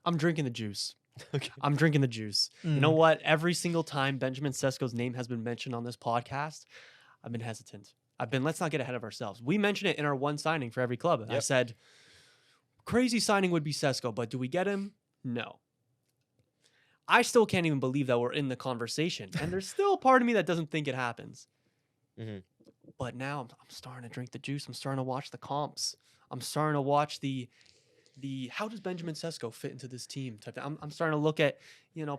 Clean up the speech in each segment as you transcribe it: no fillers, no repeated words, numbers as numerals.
I'm drinking the juice. Okay. I'm drinking the juice. You know what? Every single time Benjamin Sesko's name has been mentioned on this podcast, I've been hesitant. Let's not get ahead of ourselves. We mentioned it in our one signing for every club. I Yep. said, crazy signing would be Sesko, but do we get him? No. I still can't even believe that we're in the conversation. And there's still a part of me that doesn't think it happens. Mm-hmm. But now I'm starting to drink the juice. I'm starting to watch the comps. I'm starting to watch the how does Benjamin Sesko fit into this team type thing. I'm starting to look at,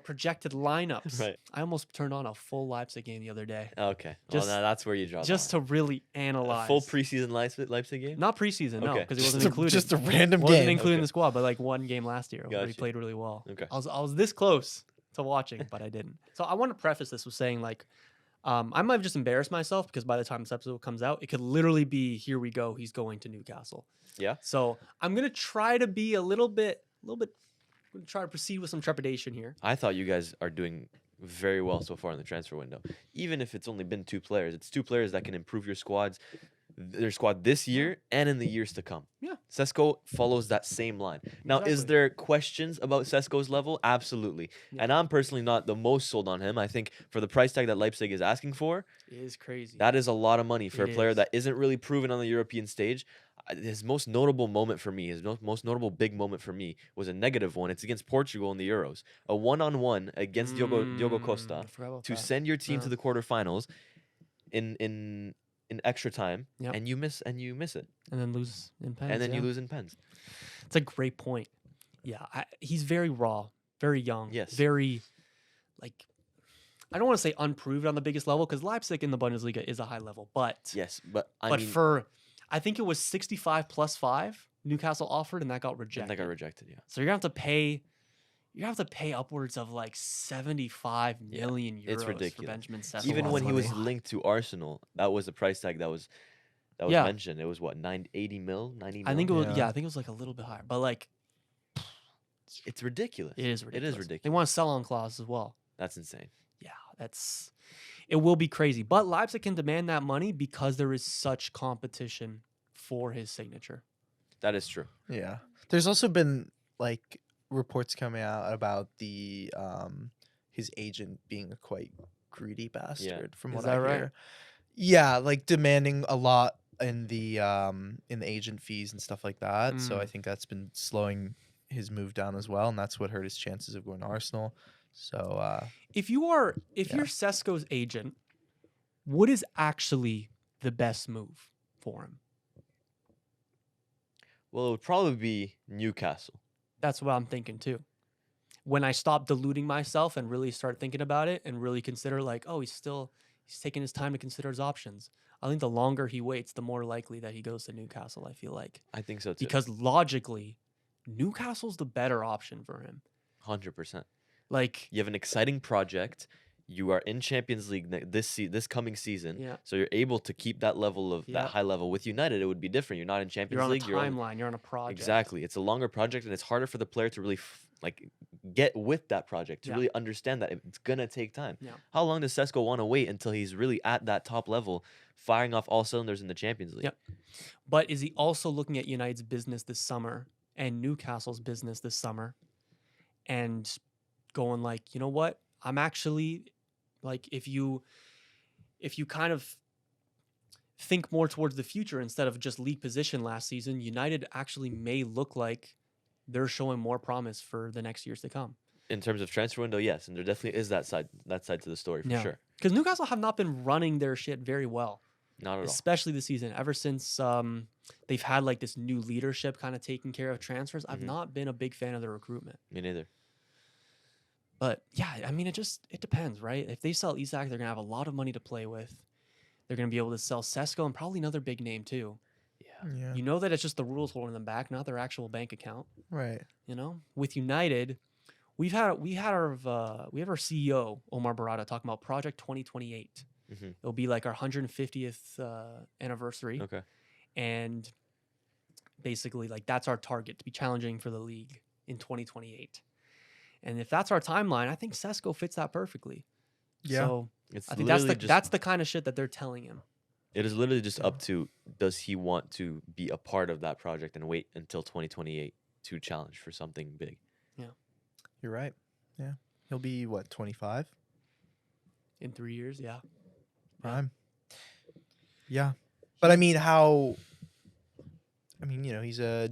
projected lineups. Right. I almost turned on a full Leipzig game the other day Okay. Just- Well, now that's where you draw. just to really a analyze. full preseason Leipzig game. Not preseason, no, Okay. because it Just wasn't a, included. just a random Wasn't game. included in Okay. the squad, but like one game last year where he Gotcha. played really well. Okay. I was this close to watching, but I didn't. So I want to preface this with saying I might have just embarrassed myself because by the time this episode comes out, it could literally be here we go. He's going to Newcastle. Yeah. So I'm gonna try to be a little bit. I'm gonna try to proceed with some trepidation here. I thought you guys are doing very well so far in the transfer window. Even if it's only been 2 players, it's 2 players that can improve your squad this year and in the years to come. Yeah. Sesko follows that same line. Now, is Exactly. there questions about Sesko's level? Absolutely. Yeah. And I'm personally not the most sold on him. I think for the price tag that Leipzig is asking for, It is crazy. that is a lot of money for It a player is. that isn't really proven on the European stage. His most notable moment for me, most notable big moment for me was a negative one. It's against Portugal in the Euros. A 1-on-1 against Diogo Costa I forgot about to that. send your team Yeah. to the quarterfinals in extra time, Yep. and you miss it, and then lose in pens. and then you yeah. lose in pens. It's a great point. Yeah, he's very raw, very young. Yes. Very, I don't want to say unproven on the biggest level because Leipzig in the Bundesliga is a high level, but Yes, but I but mean, I think it was 65 plus 5 Newcastle offered and that got rejected. and that got rejected. Yeah, So you're gonna have to pay upwards of like 75 Yeah, million euros it's for ridiculous. Benjamin Sesko. a even lot when of he was money. linked to Arsenal, that was the price tag that was Yeah. mentioned. It was what 80 mil, 90 mil. I think it was Yeah. I think it was like a little bit higher, but like it's ridiculous. it is ridiculous. They ridiculous. want a sell-on clause as well. That's insane. Yeah, it will be crazy. But Leipzig can demand that money because there is such competition for his signature. That is true. Yeah. There's also been like reports coming out about the his agent being a quite greedy bastard from Is what that I right? hear. Yeah, like demanding a lot in the agent fees and stuff like that. So I think that's been slowing his move down as well, and that's what hurt his chances of going to Arsenal. So If you're Yeah. Sesko's agent, what is actually the best move for him? Well, it would probably be Newcastle. That's what I'm thinking too. When I stop deluding myself and really start thinking about it and really consider he's taking his time to consider his options. I think the longer he waits, the more likely that he goes to Newcastle, I feel like. I think so too. Because logically, Newcastle's the better option for him. 100%. Like, You have an exciting project. You are in Champions League this coming season, yeah, so you're able to keep that level of Yeah. that high level. With United, it would be different. You're not in Champions you're on a League. You're on timeline, you're on a project. exactly. It's a longer project, and it's harder for the player to really get with that project to Yeah. really understand that it's gonna take time. Yeah. How long does Sesko want to wait until he's really at that top level, firing off all cylinders in the Champions League? Yep. But is he also looking at United's business this summer and Newcastle's business this summer and going like, you know what? I'm actually like, if you kind of think more towards the future instead of just league position last season, United actually may look like they're showing more promise for the next years to come. In terms of transfer window, yes, and there definitely is that side to the story for Yeah. sure. Because Newcastle have not been running their shit very well. Not at all. Especially this season. Ever since they've had like this new leadership kind of taking care of transfers, I've Mhm. not been a big fan of their recruitment. Me neither. But yeah, I mean, it depends, right? If they sell Isak, they're gonna have a lot of money to play with. They're gonna be able to sell Sesko and probably another big name too. Yeah. yeah, You know that it's just the rules holding them back, not their actual bank account. right. You know, with United, we have our CEO Omar Barada talking about Project 2028. hmm It'll be like our 150th anniversary. Okay. And basically, like, that's our target, to be challenging for the league in 2028. And if that's our timeline, I think Sesko fits that perfectly. Yeah. So It's I think literally that's the kind of shit that they're telling him. It is literally just up to, does he want to be a part of that project and wait until 2028 to challenge for something big? Yeah. You're right. Yeah. He'll be what, 25? in 3 years. Yeah. Prime. Yeah. But I mean, he's a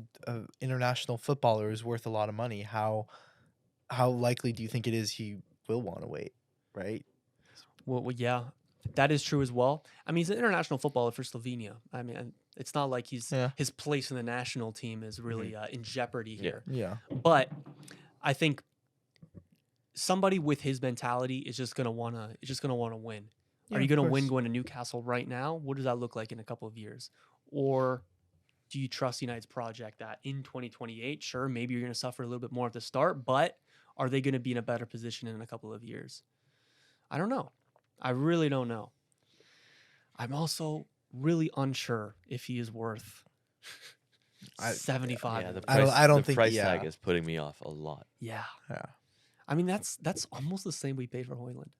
international footballer who's worth a lot of money. How likely do you think it is he will want to wait, right? Well, yeah, that is true as well. I mean, he's an international footballer for Slovenia. I mean, and it's not like Yeah. his place in the national team is really in jeopardy Yeah. here. Yeah. But I think somebody with his mentality is just gonna wanna win. Yeah, Are you of gonna win course. going to Newcastle right now? What does that look like in a couple of years? Or do you trust United's project that in 2028, sure, maybe you're gonna suffer a little bit more at the start, but are they gonna be in a better position in a couple of years? I don't know. I really don't know. I'm also really unsure if he is worth I- 75 Yeah, the million. I don't- price. I don't the think- price yeah. tag is putting me off a lot. Yeah. Yeah. I mean, that's almost the same we paid for Hoyland.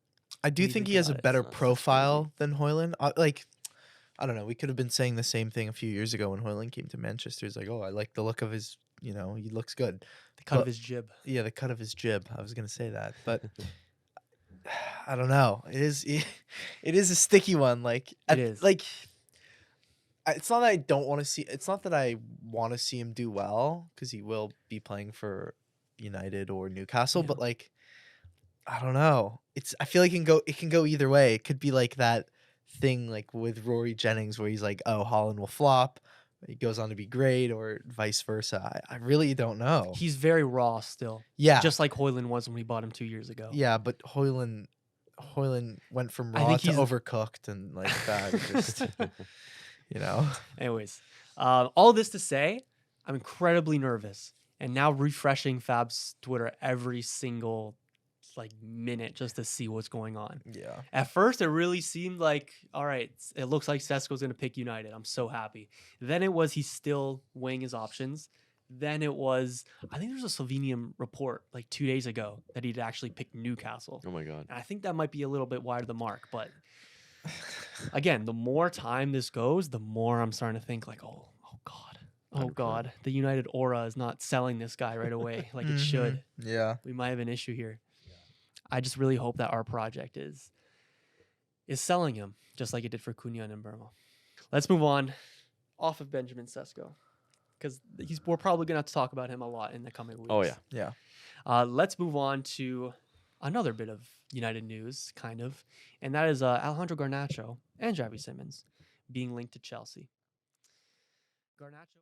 I do When you think think he has a about it, better it's not- that's profile than Hoyland. I don't know. We could have been saying the same thing a few years ago when Hoyland came to Manchester. It's like, oh, I like the look of his. He looks good. The cut But- of his jib. Yeah, the cut of his jib. I was gonna say that, but I don't know. It is a sticky one. Like It is. it's not that I don't want to see. It's not that I want to see him do well because he will be playing for United or Newcastle. Yeah. But I don't know. I feel like it can go either way. It could be like that thing like with Rory Jennings where he's like, oh, Holland will flop. He goes on to be great, or vice versa. I really don't know. He's very raw still. Yeah, Just like Hoyland was when we bought him 2 years ago. yeah, but Hoyland went from I raw think to he's- overcooked and like that. Just Anyways, all this to say, I'm incredibly nervous. And now refreshing Fab's Twitter every single minute just to see what's going on. Yeah. At first, it really seemed like, all right, it looks like Sesko's going to pick United. I'm so happy. Then it was he's still weighing his options. Then it was, I think there was a Slovenian report 2 days ago that he'd actually picked Newcastle. Oh my god. And I think that might be a little bit wide of the mark. But again, the more time this goes, the more I'm starting to think oh God. Oh 100%. God. The United aura is not selling this guy right away like it should. Mhm. Yeah. We might have an issue here. I just really hope that our project is selling him, just like it did for Cunha and Burma. Let's move on off of Benjamin Sesko, because we're probably gonna have to talk about him a lot in the coming weeks. Oh yeah. Yeah. Let's move on to another bit of United news, kind of, and that is Alejandro Garnacho and Javi Simmons being linked to Chelsea. Garnacho.